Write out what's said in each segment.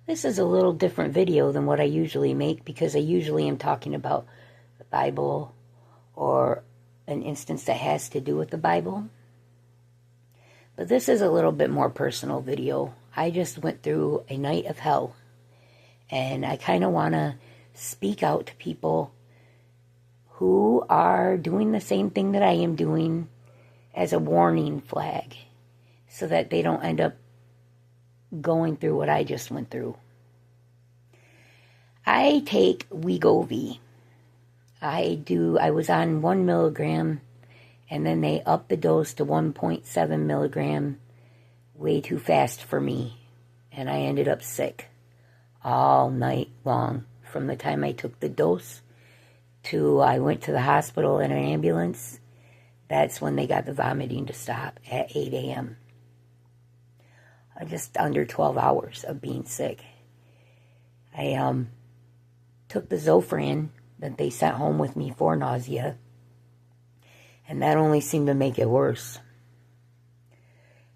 This is a little different video than what I usually make because I usually am talking about the Bible or an instance that has to do with the Bible. But this is a little bit more personal video. I just went through a night of hell, and I kind of want to speak out to people who are doing the same thing that I am doing as a warning flag so that they don't end up going through what I just went through. I take Wugovy. I was on 1 milligram, and then they upped the dose to 1.7 milligram, way too fast for me, and I ended up sick all night long. From the time I took the dose to I went to the hospital in an ambulance, that's when they got the vomiting to stop at 8 a.m. Just under 12 hours of being sick. I took the Zofran that they sent home with me for nausea, and that only seemed to make it worse.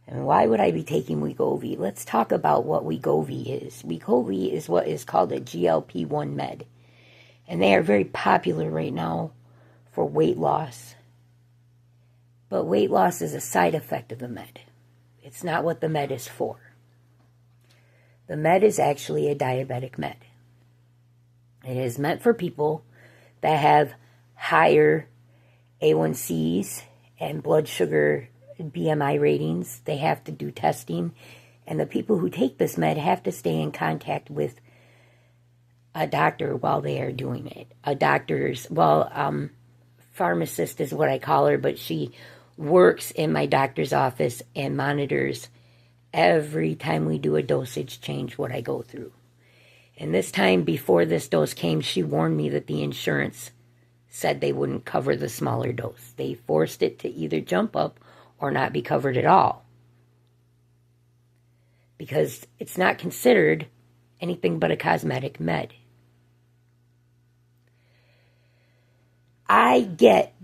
And why would I be taking Wugovy? Let's talk about what Wugovy is. Wugovy is what is called a GLP1 med, and they are very popular right now for weight loss. But weight loss is a side effect of the med. It's not what the med is for. The med is actually a diabetic med. It is meant for people that have higher A1Cs and blood sugar BMI ratings. They have to do testing. And the people who take this med have to stay in contact with a doctor while they are doing it. Pharmacist is what I call her, but she works in my doctor's office and monitors every time we do a dosage change what I go through. And this time before this dose came, she warned me that the insurance said they wouldn't cover the smaller dose. They forced it to either jump up or not be covered at all, because it's not considered anything but a cosmetic med. I get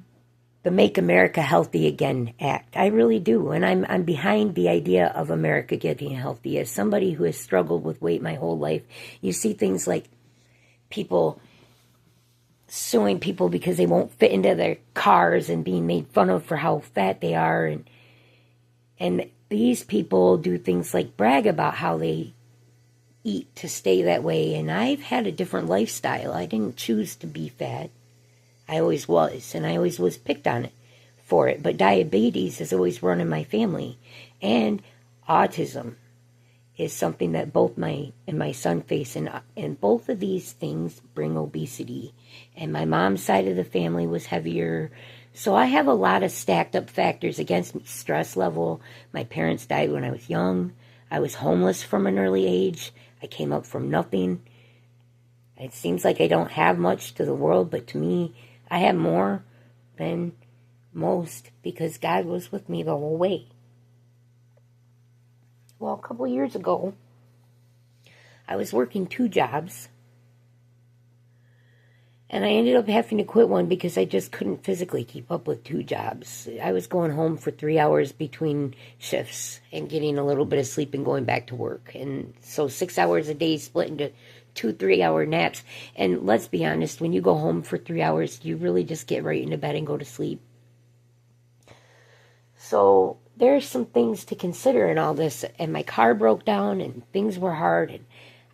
the Make America Healthy Again Act. I really do. And I'm behind the idea of America getting healthy. As somebody who has struggled with weight my whole life, you see things like people suing people because they won't fit into their cars and being made fun of for how fat they are. And these people do things like brag about how they eat to stay that way. And I've had a different lifestyle. I didn't choose to be fat. I always was, and I always was picked on it for it. But diabetes has always run in my family, and autism is something that both my son face, and both of these things bring obesity. And my mom's side of the family was heavier, so I have a lot of stacked up factors against me. Stress level. My parents died when I was young. I was homeless from an early age. I came up from nothing. It seems like I don't have much to the world, but to me, I have more than most because God was with me the whole way. Well, a couple years ago, I was working 2 jobs, and I ended up having to quit one because I just couldn't physically keep up with 2 jobs. I was going home for 3 hours between shifts and getting a little bit of sleep and going back to work. And so 6 hours a day split into 2 3-hour naps. And let's be honest, when you go home for 3 hours, you really just get right into bed and go to sleep. So there's some things to consider in all this. And my car broke down and things were hard. And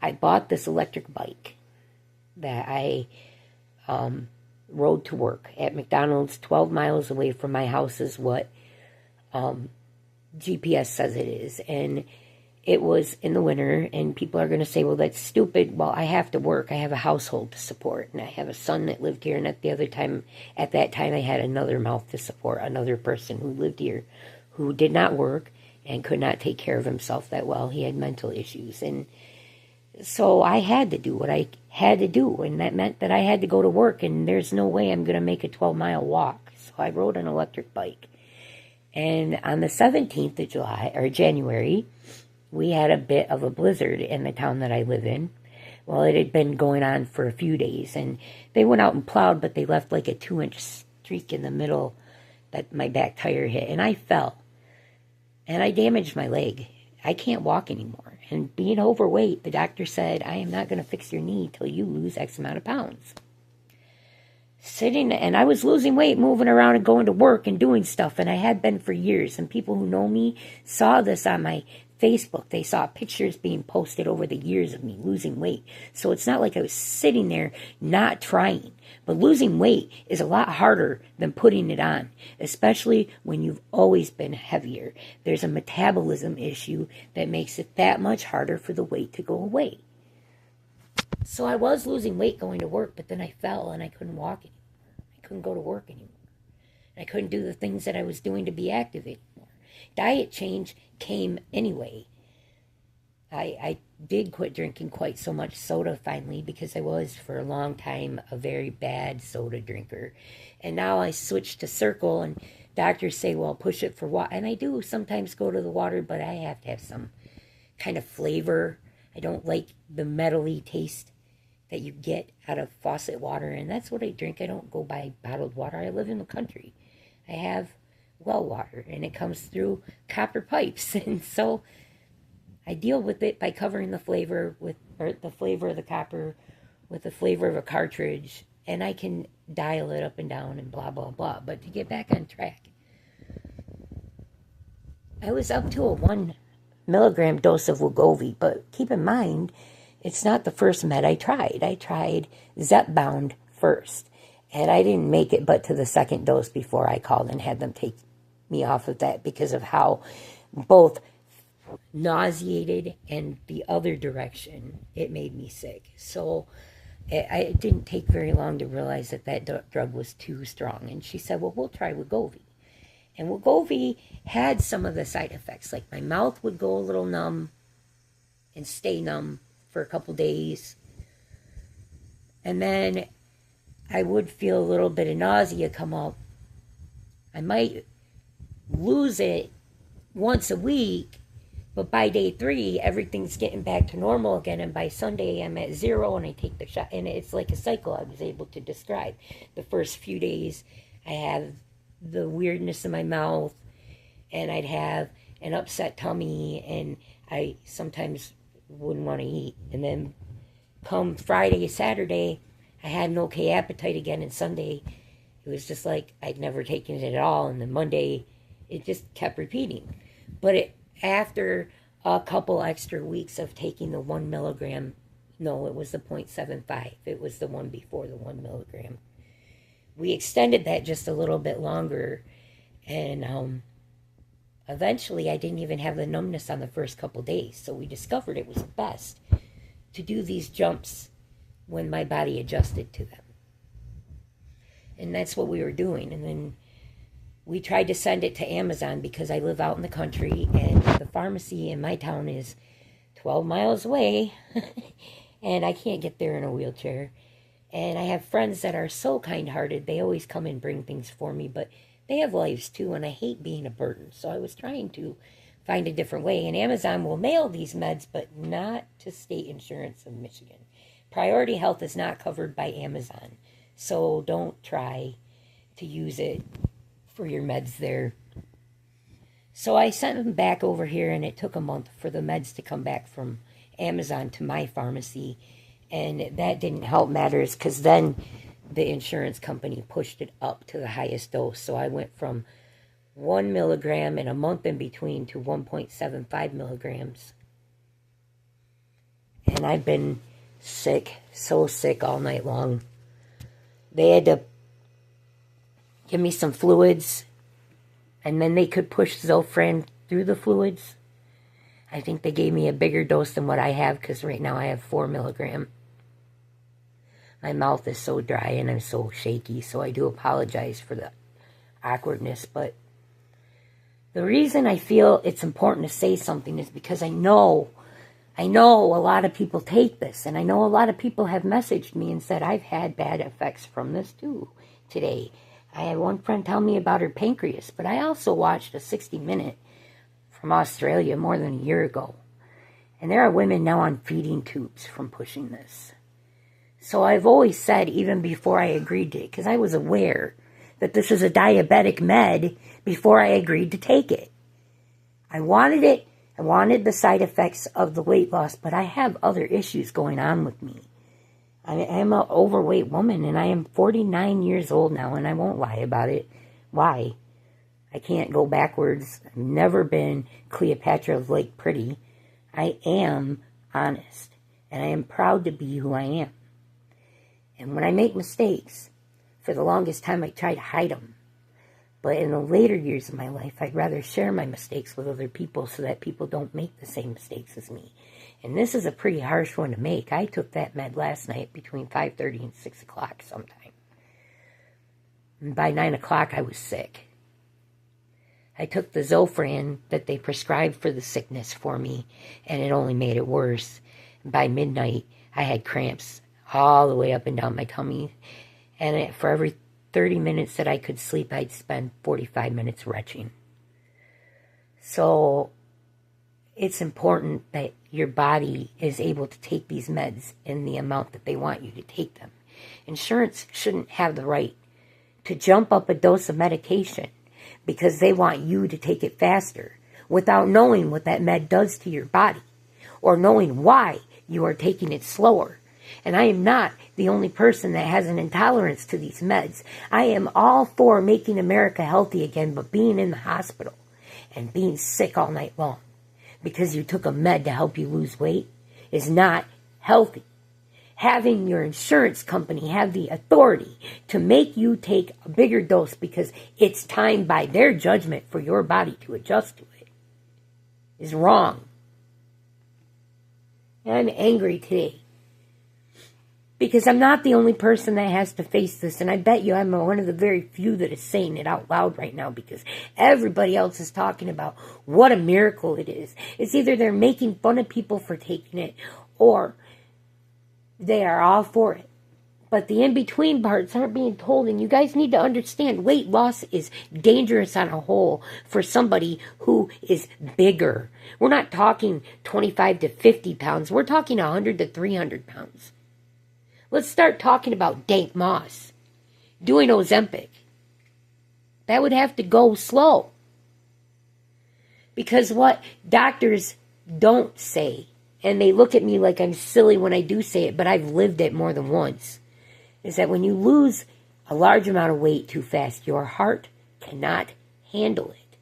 I bought this electric bike that I rode to work at McDonald's. 12 miles away from my house is what GPS says it is. And it was in the winter, and people are going to say, well, that's stupid. Well, I have to work. I have a household to support, and I have a son that lived here, and at that time, I had another mouth to support, another person who lived here who did not work and could not take care of himself that well. He had mental issues, and so I had to do what I had to do, and that meant that I had to go to work, and there's no way I'm going to make a 12-mile walk. So I rode an electric bike, and on the 17th of January, we had a bit of a blizzard in the town that I live in. Well, it had been going on for a few days, and they went out and plowed, but they left like a 2-inch streak in the middle that my back tire hit, and I fell, and I damaged my leg. I can't walk anymore, And being overweight, the doctor said, I am not going to fix your knee till you lose X amount of pounds. And I was losing weight, moving around and going to work and doing stuff, and I had been for years. And people who know me saw this on my Facebook. They saw pictures being posted over the years of me losing weight. So it's not like I was sitting there not trying. But losing weight is a lot harder than putting it on, especially when you've always been heavier. There's a metabolism issue that makes it that much harder for the weight to go away. So I was losing weight going to work, but then I fell and I couldn't walk anymore. I couldn't go to work anymore. I couldn't do the things that I was doing to be active anymore. Diet change came anyway. I did quit drinking quite so much soda finally, because I was for a long time a very bad soda drinker. And now I switched to Circle, and doctors say, well, push it for water. And I do sometimes go to the water, but I have to have some kind of flavor. I don't like the metally taste that you get out of faucet water, and that's what I drink. I don't go buy bottled water. I live in the country. I have well water, and it comes through copper pipes, and so I deal with it by covering the flavor the flavor of the copper with the flavor of a cartridge, and I can dial it up and down and blah blah blah. But to get back on track, I was up to a 1 milligram dose of Wugovy, but keep in mind, it's not the first med I tried. I tried Zepbound first, and I didn't make it but to the second dose before I called and had them take me off of that because of how both nauseated and the other direction it made me sick. So it didn't take very long to realize that drug was too strong. And she said, well, we'll try Wugovy. And Wugovy had some of the side effects, like my mouth would go a little numb and stay numb for a couple days. And then I would feel a little bit of nausea come up. I might lose it once a week, but by day 3, everything's getting back to normal again. And by Sunday, I'm at 0 and I take the shot. And it's like a cycle I was able to describe. The first few days, I have the weirdness in my mouth, and I'd have an upset tummy, and I sometimes wouldn't want to eat. And then come Friday, Saturday, I had an okay appetite again, and Sunday, it was just like I'd never taken it at all. And then Monday, it just kept repeating. But after a couple extra weeks of taking the 1 milligram, no, it was the 0.75. It was the one before the 1 milligram. We extended that just a little bit longer, and eventually I didn't even have the numbness on the first couple days. So we discovered it was best to do these jumps when my body adjusted to them. And that's what we were doing. And then we tried to send it to Amazon because I live out in the country, and the pharmacy in my town is 12 miles away, and I can't get there in a wheelchair. And I have friends that are so kind-hearted. They always come and bring things for me, but they have lives too, and I hate being a burden. So I was trying to find a different way. And Amazon will mail these meds, but not to State Insurance of Michigan. Priority Health is not covered by Amazon, so don't try to use it for your meds there. So I sent them back over here, and it took a month for the meds to come back from Amazon to my pharmacy. And that didn't help matters, because then the insurance company pushed it up to the highest dose. So I went from 1 milligram and a month in between to 1.75 milligrams. And I've been sick, so sick all night long. They had to give me some fluids, and then they could push Zofran through the fluids. I think they gave me a bigger dose than what I have, because right now I have 4 milligram. My mouth is so dry and I'm so shaky, so I do apologize for the awkwardness. But the reason I feel it's important to say something is because I know a lot of people take this, and I know a lot of people have messaged me and said I've had bad effects from this too today. I had one friend tell me about her pancreas, but I also watched a 60-minute from Australia more than a year ago. And there are women now on feeding tubes from pushing this. So I've always said, even before I agreed to it, because I was aware that this is a diabetic med before I agreed to take it. I wanted it. I wanted the side effects of the weight loss, but I have other issues going on with me. I am an overweight woman, and I am 49 years old now, and I won't lie about it. Why? I can't go backwards. I've never been Cleopatra of Lake Pretty. I am honest, and I am proud to be who I am. And when I make mistakes, for the longest time I try to hide them. But in the later years of my life, I'd rather share my mistakes with other people so that people don't make the same mistakes as me. And this is a pretty harsh one to make. I took that med last night between 5:30 and 6 o'clock sometime. And by 9 o'clock, I was sick. I took the Zofran that they prescribed for the sickness for me, and it only made it worse. By midnight, I had cramps all the way up and down my tummy. And for every 30 minutes that I could sleep, I'd spend 45 minutes retching. So it's important that your body is able to take these meds in the amount that they want you to take them. Insurance shouldn't have the right to jump up a dose of medication because they want you to take it faster without knowing what that med does to your body or knowing why you are taking it slower. And I am not the only person that has an intolerance to these meds. I am all for making America healthy again, but being in the hospital and being sick all night long because you took a med to help you lose weight is not healthy. Having your insurance company have the authority to make you take a bigger dose because it's time by their judgment for your body to adjust to it is wrong. And I'm angry today because I'm not the only person that has to face this, and I bet you I'm one of the very few that is saying it out loud right now because everybody else is talking about what a miracle it is. It's either they're making fun of people for taking it or they are all for it. But the in-between parts aren't being told, and you guys need to understand weight loss is dangerous on a whole for somebody who is bigger. We're not talking 25 to 50 pounds. We're talking 100 to 300 pounds. Let's start talking about dank moss, doing Ozempic. That would have to go slow. Because what doctors don't say, and they look at me like I'm silly when I do say it, but I've lived it more than once, is that when you lose a large amount of weight too fast, your heart cannot handle it.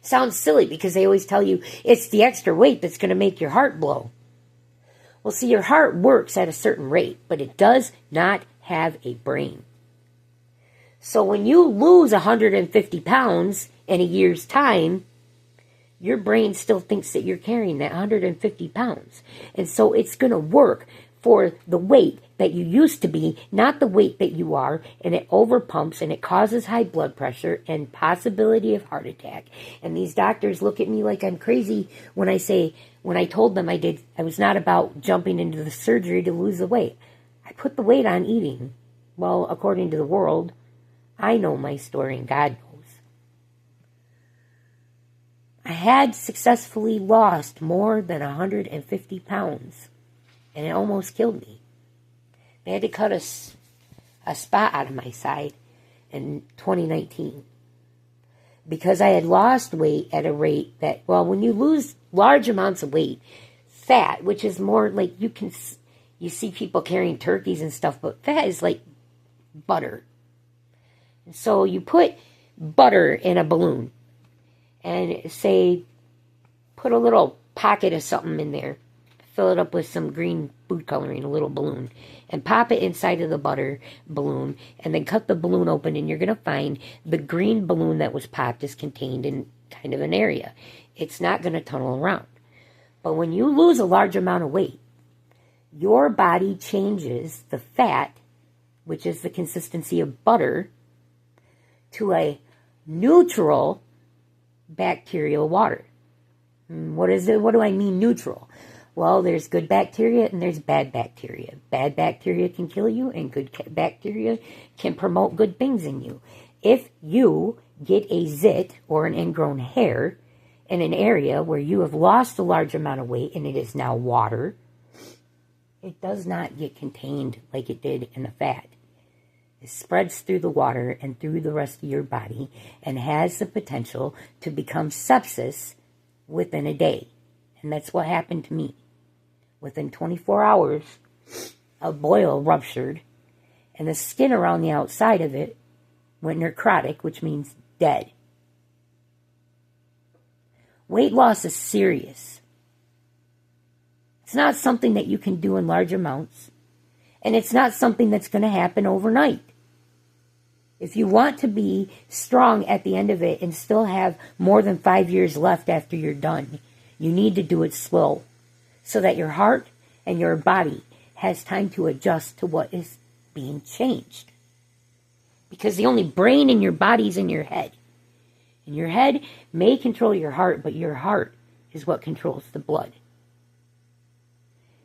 Sounds silly because they always tell you it's the extra weight that's going to make your heart blow. Well, see, your heart works at a certain rate, but it does not have a brain. So when you lose 150 pounds in a year's time, your brain still thinks that you're carrying that 150 pounds. And so it's going to work for the weight that you used to be, not the weight that you are, and it overpumps and it causes high blood pressure and possibility of heart attack. And these doctors look at me like I'm crazy when I told them I was not about jumping into the surgery to lose the weight. I put the weight on eating. Well, according to the world, I know my story and God knows. I had successfully lost more than 150 pounds, and it almost killed me. They had to cut a spot out of my side in 2019 because I had lost weight at a rate that, well, when you lose large amounts of weight, fat, which is more like you see people carrying turkeys and stuff, but fat is like butter. And so you put butter in a balloon and say, put a little pocket of something in there, fill it up with some green food coloring, a little balloon, and pop it inside of the butter balloon, and then cut the balloon open, and you're going to find the green balloon that was popped is contained in kind of an area. It's not going to tunnel around. But when you lose a large amount of weight, your body changes the fat, which is the consistency of butter, to a neutral bacterial water. What is it? What do I mean neutral? Well, there's good bacteria and there's bad bacteria. Bad bacteria can kill you and good bacteria can promote good things in you. If you get a zit or an ingrown hair in an area where you have lost a large amount of weight and it is now water, it does not get contained like it did in the fat. It spreads through the water and through the rest of your body and has the potential to become sepsis, within a day. And that's what happened to me. Within 24 hours, a boil ruptured, and the skin around the outside of it went necrotic, which means dead. Weight loss is serious. It's not something that you can do in large amounts, and it's not something that's going to happen overnight. If you want to be strong at the end of it and still have more than 5 years left after you're done, you need to do it slow so that your heart and your body has time to adjust to what is being changed. Because the only brain in your body is in your head. And your head may control your heart, but your heart is what controls the blood.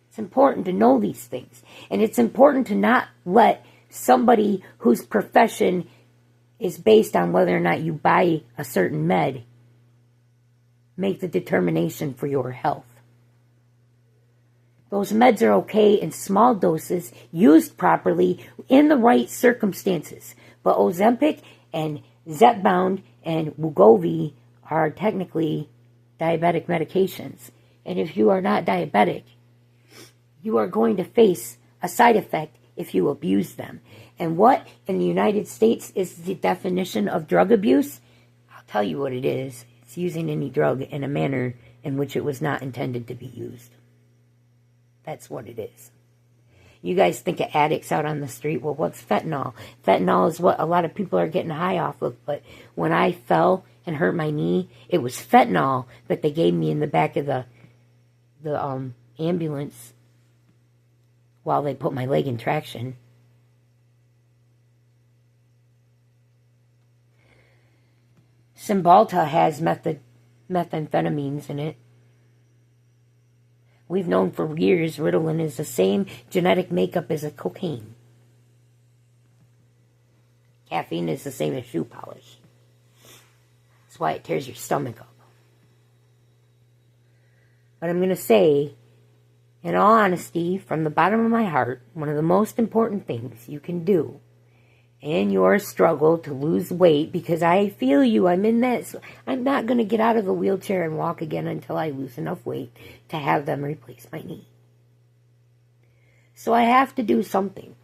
It's important to know these things. And it's important to not let somebody whose profession is based on whether or not you buy a certain med make the determination for your health. Those meds are okay in small doses, used properly, in the right circumstances. But Ozempic and Zepbound and Wugovy are technically diabetic medications. And if you are not diabetic, you are going to face a side effect if you abuse them. And what in the United States is the definition of drug abuse? I'll tell you what it is. It's using any drug in a manner in which it was not intended to be used. That's what it is. You guys think of addicts out on the street. Well, what's fentanyl? Fentanyl is what a lot of people are getting high off of. But when I fell and hurt my knee, it was fentanyl that they gave me in the back of the ambulance while they put my leg in traction. Cymbalta has methamphetamines in it. We've known for years Ritalin is the same genetic makeup as a cocaine. Caffeine is the same as shoe polish. That's why it tears your stomach up. But I'm going to say, in all honesty, from the bottom of my heart, one of the most important things you can do in your struggle to lose weight, because I feel you, I'm in that, I'm not going to get out of the wheelchair and walk again until I lose enough weight to have them replace my knee. So I have to do something.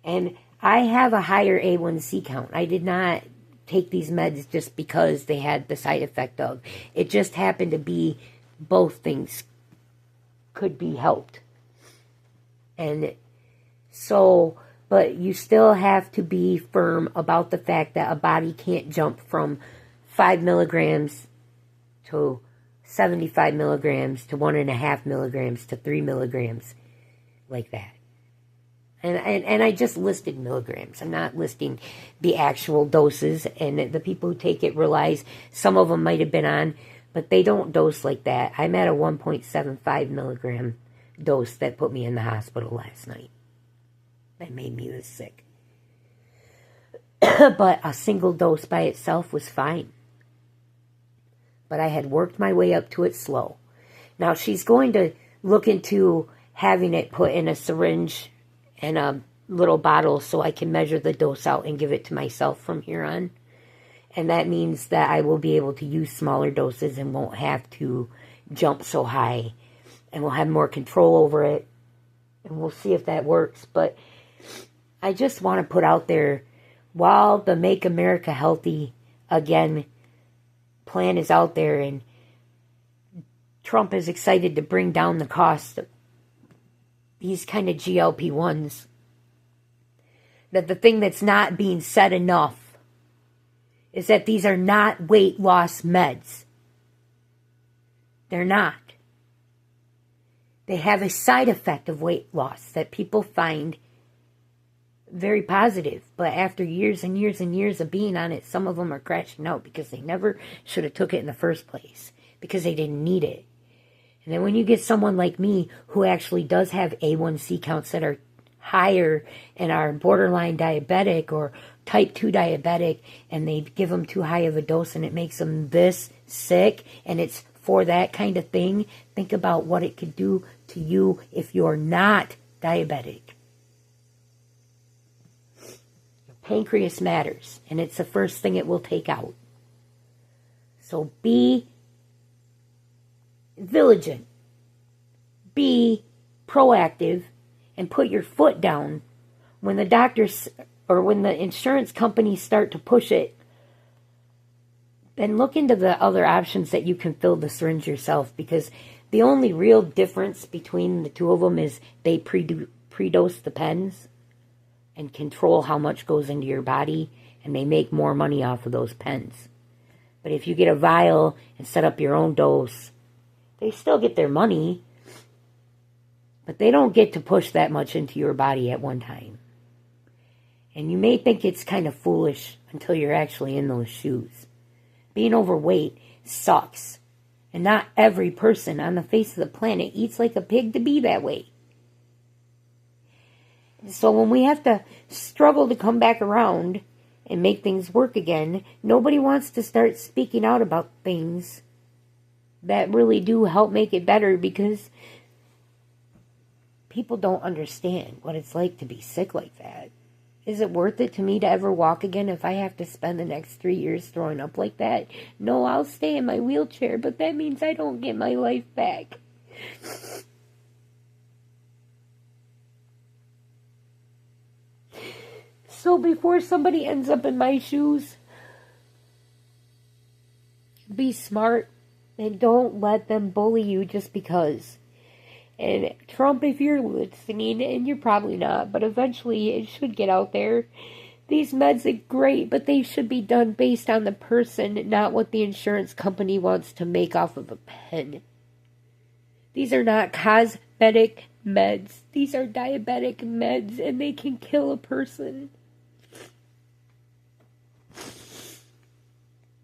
And I have a higher A1C count. I did not take these meds just because they had the side effect of. It just happened to be both things could be helped. And so, but you still have to be firm about the fact that a body can't jump from 5 milligrams to 75 milligrams to 1.5 milligrams to 3 milligrams like that. And I just listed milligrams. I'm not listing the actual doses. And the people who take it realize some of them might have been on, but they don't dose like that. I'm at a 1.75 milligram dose that put me in the hospital last night. That made me this sick. But a single dose by itself was fine. But I had worked my way up to it slow. Now she's going to look into having it put in a syringe and a little bottle so I can measure the dose out and give it to myself from here on. And that means that I will be able to use smaller doses and won't have to jump so high. And we'll have more control over it. And we'll see if that works. But I just want to put out there, while the Make America Healthy Again plan is out there and Trump is excited to bring down the cost of these kind of GLP1s, that the thing that's not being said enough is that these are not weight loss meds. They're not. They have a side effect of weight loss that people find very positive, but after years and years and years of being on it, some of them are crashing out because they never should have took it in the first place, because they didn't need it. And then when you get someone like me who actually does have A1C counts that are higher and are borderline diabetic or type 2 diabetic, and they give them too high of a dose and it makes them this sick, and it's for that kind of thing, think about what it could do to you if you're not diabetic. Pancreas matters, and it's the first thing it will take out. So be vigilant. Be proactive and put your foot down when the doctors or when the insurance companies start to push it. Then look into the other options that you can fill the syringe yourself, because the only real difference between the two of them is they pre-dose the pens and control how much goes into your body, and they make more money off of those pens. But if you get a vial and set up your own dose, they still get their money, but they don't get to push that much into your body at one time. And you may think it's kind of foolish until you're actually in those shoes. Being overweight sucks. And not every person on the face of the planet eats like a pig to be that way. So when we have to struggle to come back around and make things work again, nobody wants to start speaking out about things that really do help make it better, because people don't understand what it's like to be sick like that. Is it worth it to me to ever walk again if I have to spend the next 3 years throwing up like that? No, I'll stay in my wheelchair, but that means I don't get my life back. So before somebody ends up in my shoes, be smart and don't let them bully you just because. And Trump, if you're listening, and you're probably not, but eventually it should get out there. These meds are great, but they should be done based on the person, not what the insurance company wants to make off of a pen. These are not cosmetic meds. These are diabetic meds, and they can kill a person.